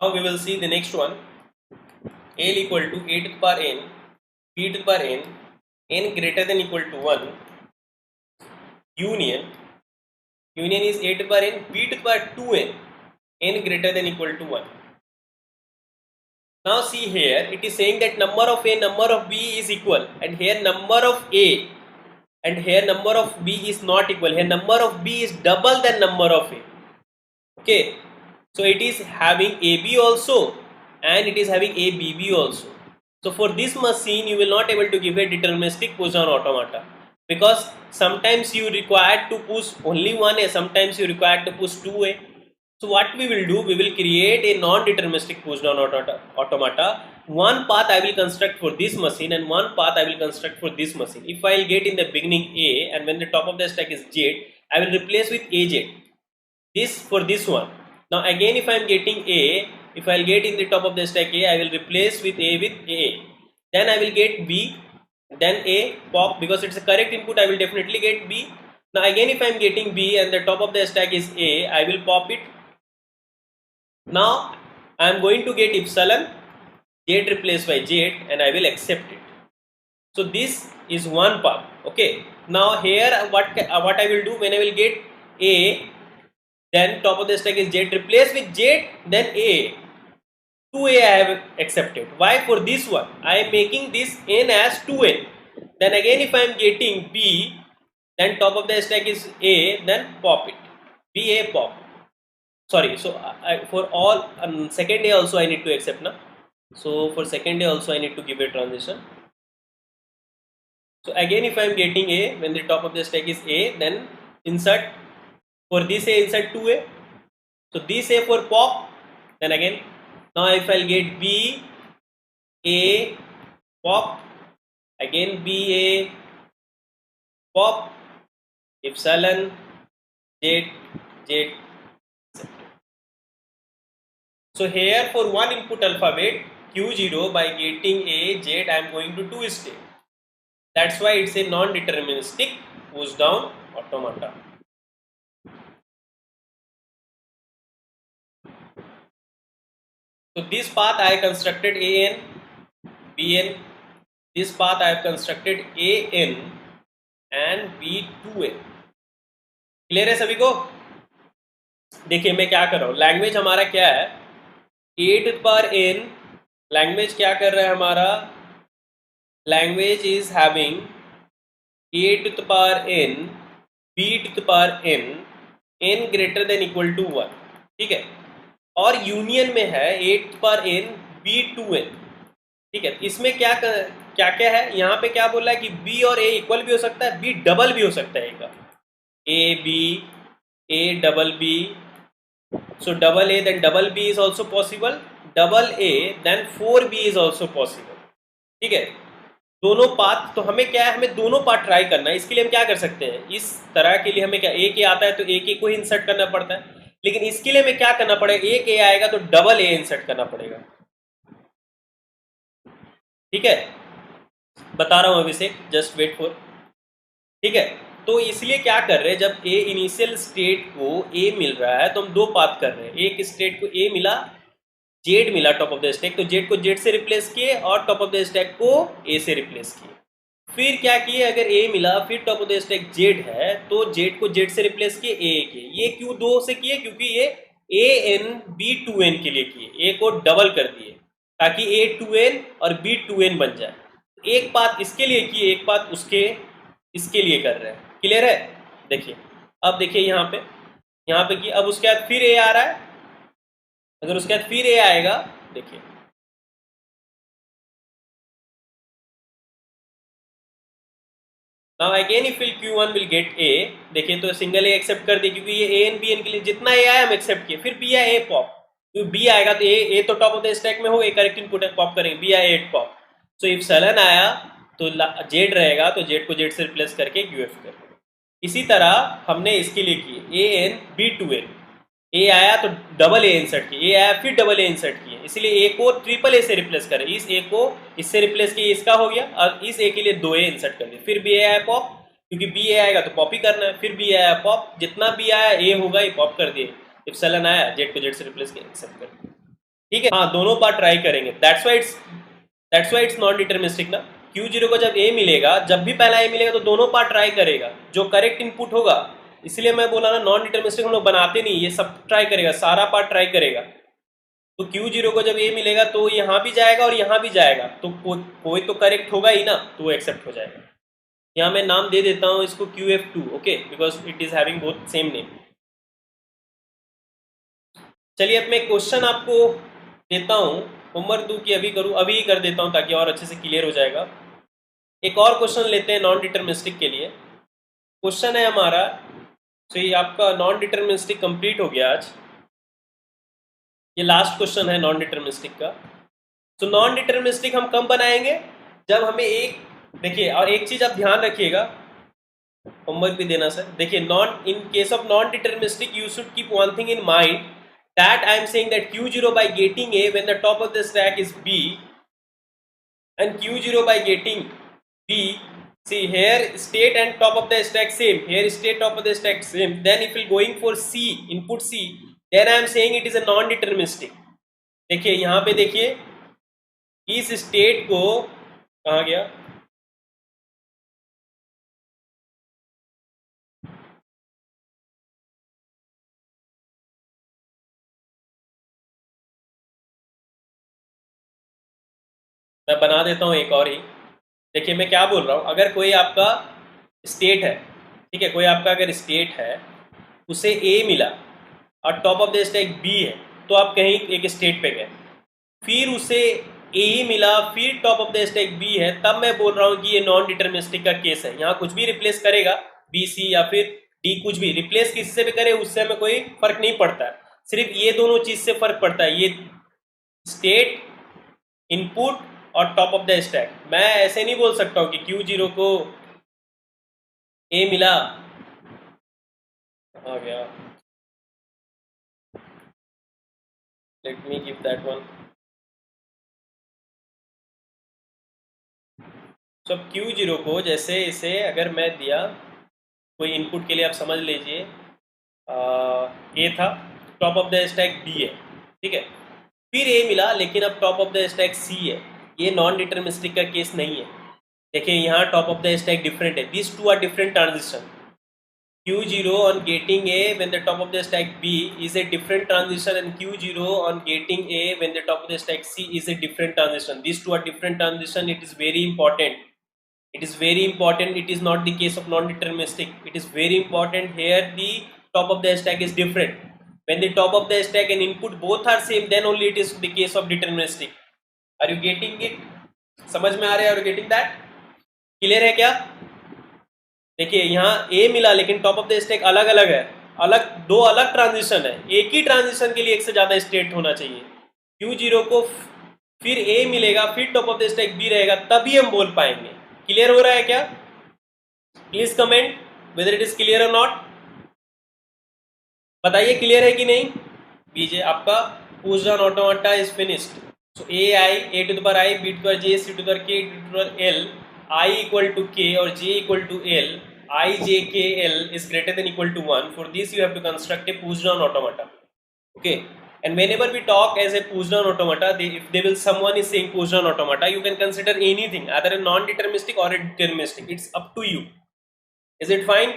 Now we will see the next one. L equal to a to the power n, b to the power n greater than equal to 1, union is a to the power n, b to the power 2n, n greater than equal to 1. Now see here, it is saying that number of a, number of b is equal, and here number of a and here number of b is not equal. Here number of b is double than number of a. Okay, so it is having ab also and it is having abb also. So for this machine you will not able to give a deterministic push down automata, because sometimes you require to push only one a, sometimes you require to push 2a. So what we will do, we will create a non-deterministic push down automata. One path I will construct for this machine and one path I will construct for this machine. If I will get in the beginning a and when the top of the stack is z, I will replace with az. This for this one. Now again if I am getting a, if I will get in the top of the stack a, I will replace with a with a. Then I will get b, then a, pop, because it's a correct input I will definitely get b. Now again if I am getting b and the top of the stack is a, I will pop it. Now I am going to get epsilon, z replaced by z, and I will accept it. So this is one path. Okay. Now here what I will do, when I will get a, then top of the stack is z replaced with z, then a. 2a I have accepted. Why? For this one I am making this n as 2n. Then again if I am getting b, then top of the stack is a, then pop it. b a pop. Sorry, so for all second a also I need to accept now. So for second a also I need to give a transition. So again if I am getting a, when the top of the stack is a, then insert, for this a insert 2a. So this a for pop, then again now if I'll get b a pop, again b a pop, epsilon z z. So here for one input alphabet q0, by getting a z I am going to 2 state. That's why it's a non-deterministic push down automata. So this path I constructed an, bn. This path I have constructed an and b2n. Clear है सभी को? देखिए मैं क्या कर रहा हूँ, language हमारा क्या है, a to the power n. Language क्या कर रहा है हमारा, language is having a to the power n, b to the power n, n greater than equal to 1. ठीक है, और यूनियन में है a to the power n, b2n. ठीक है, इसमें क्या क्या है, यहाँ पे क्या बोल रहा है कि b और a इक्वल भी हो सकता है, b डबल भी हो सकता है, a b, a double b. So double a then double b is also possible, double a then 4b is also possible. ठीक है, दोनों पाथ, तो हमें क्या है, हमें दोनों पाथ ट्राई करना है. इसके लिए हम क्या कर सकते हैं, इस तरह के लिए हमें क्या, एक ए आता है तो एक ए को ही इंसर्ट करना पड़ता है, लेकिन इसके लिए हमें क्या करना पड़ेगा, एक ए आएगा तो डबल ए इंसर्ट करना पड़ेगा. ठीक है, बता रहा हूं अभी से, जस्ट वेट फॉर. ठीक है, तो इसलिए क्या कर रहे हैं, जब ए इनिशियल स्टेट को ए मिल रहा है तो हम दो पाथ कर रहे हैं. एक स्टेट को ए मिला, जेड मिला टॉप ऑफ द स्टैक, तो जेड को जेड से रिप्लेस किए और टॉप ऑफ द स्टैक को ए से रिप्लेस किए. फिर क्या किए, अगर ए मिला फिर top of the stack Z है तो जेड को जेड से रिप्लेस किए, ए किए. ये क्यों दो से किए, क्योंकि ये ए एन बी 2n के लिए किए, ए को डबल कर दिए ताकि ए 2n और बी 2n बन जाए. एक पाथ इसके लिए किए, एक पाथ उसके इसके लिए कर रहे हैं. क्लियर है? देखिए, अब देखिए यहाँ पे कि अब उसके बाद फिर ए आ रहा है, अगर उसके बाद फिर ए आएगा, देखिए now again if will q1 will get a. देखिए तो सिंगल ए एक्सेप्ट कर दिया क्योंकि ये ए एन बी एन के लिए जितना ए आया हम एक्सेप्ट किए. फिर बी आया ए पॉप, क्योंकि बी आएगा तो ए तो टॉप ऑफ द स्टैक में हो, ए करेक्ट इनपुट है, पॉप करेंगे, बी आया 8 पॉप. सो इफ सलन आया तो जेड रहेगा तो जेड को जेड से रिप्लेस करके यूएफ करेंगे. इसी तरह हमने इसके लिए किए ए एन बी 2n. ए आया तो डबल ए इंसर्ट किए, ए आया फिर डबल ए इंसर्ट किए, इसलिए ए को ट्रिपल ए से रिप्लेस करें. इस ए को इससे रिप्लेस किए, इसका हो गया, और इस ए के लिए दो ए इंसर्ट कर दिए. फिर बी आया पॉप, क्योंकि बी ए आएगा तो पॉप ही करना है. फिर बी आया पॉप, जितना बी आया ए होगा ये पॉप कर दिए. इप्सिलॉन आया, जेड को जेड से रिप्लेस किया, एक्सेप्ट कर दिया. ठीक है, हाँ दोनों पार्ट ट्राई करेंगे, that's why it's non deterministic ना। Q0 को जब A मिलेगा, जब भी पहला A मिलेगा तो दोनों पार्ट ट्राई करेगा, जो करेक्ट इनपुट होगा, इसलिए मैं बोला ना नॉन डिटर्मिनिस्टिक हम लोग बनाते नहीं, ये सब ट्राई करेगा, सारा पार्ट ट्राई करेगा। तो Q0 को जब A मिलेगा तो यहाँ भी जाएगा और यहाँ भी जाएगा, तो कोई तो करेक्ट होगा ही ना, तो वो एक्सेप्ट हो जाएगा। यहाँ मैं नाम दे देता हूँ इसको QF2, okay, because it is having both same name. चलिए अब मैं क्वेश्चन आपको देता हूँ, होमवर्क दूँ कि अभी करूँ, अभी ही कर देता हूँ ताकि और अच्छे से क्लियर हो जाएगा। एक और क्वेश्चन लेते हैं नॉन डिटर्मिनिस्टिक के लिए। क्वेश्चन है हमारा, तो ये आपका नॉन डिटर्मिनिस्टिक कंप्लीट हो गया आज, ये लास्ट क्वेश्चन है नॉन डिटर्मिनिस्टिक का। तो नॉन डिटर्मिनिस्टिक हम कब बनाएंगे, जब हमें एक, देखिए और एक चीज आप ध्यान रखिएगा, होमवर्क भी देना सर, देखिए non in case of non deterministic you should keep one thing in mind, that I am saying that Q0 by getting A when the top of the stack is B, and Q0 by getting B, see here state and top of the stack same, here state top of the stack same, then if we going for C, input C, then I am saying it is a non-deterministic। देखिए यहाँ पे देखिए इस state को, कहाँ गया, मैं बना देता हूँ एक और ही। देखिए मैं क्या बोल रहा हूँ, अगर कोई आपका स्टेट है, ठीक है, कोई आपका अगर स्टेट है, उसे A मिला और top of the stack B है, तो आप कहीं एक स्टेट पे गए, फिर उसे A ही मिला, फिर top of the stack B है, तब मैं बोल रहा हूँ कि ये नॉन डिटर्मिनिस्टिक का केस है। यहाँ कुछ भी रिप्लेस करेगा, B C या फिर D, कुछ भी रिप्लेस किससे भी करे उससे हमें कोई फर्क नहीं पड़ता है, सिर्फ ये दोनों चीज से फर्क पड़ता है, ये स्टेट, इनपुट और टॉप ऑफ द स्टैक। मैं ऐसे नहीं बोल सकता हूँ कि Q0 को A मिला, आ गया, let me give that one. तो Q0 को जैसे इसे अगर मैं दिया कोई इनपुट के लिए, आप समझ लीजिए A था, top of the stack B है, ठीक है, फिर A मिला लेकिन अब top of the stack C है, ये नॉन डिटर्मिनिस्टिक का केस नहीं है। देखिए यहाँ top of the stack different है, this two are different transition. Q0 on getting A when the top of the stack B is a different transition, and Q0 on getting A when the top of the stack C is a different transition. These two are different transition. It is very important. It is very important. It is not the case of non-deterministic. It is very important here. The top of the stack is different. When the top of the stack and input both are same, then only it is the case of deterministic. Are you getting it? समझ में आ रहा है? Are you getting that? Clear है क्या? देखिए यहाँ A मिला लेकिन टॉप ऑफ द स्टैक अलग अलग है, दो अलग ट्रांजिशन है, एक ही ट्रांजिशन के लिए एक से ज़्यादा स्टेट होना चाहिए। Q0 को फिर A मिलेगा, फिर top of the stack B रहेगा, तभी हम बोल पाएंगे। क्लियर हो रहा है क्या? Please comment whether it is clear और नॉट। बताइए क्लियर है कि नहीं। बीजे आपका push down automata is finished. So A to the power I, B to the power J, C to the power K, D to the power L, I equal to K or J equal to L, I, J, K, L is greater than equal to 1. For this you have to construct a push down automata. Okay, and whenever we talk as a push down automata, if someone is saying push down automata, you can consider anything, either a non-deterministic or a deterministic. It's up to you. Is it fine?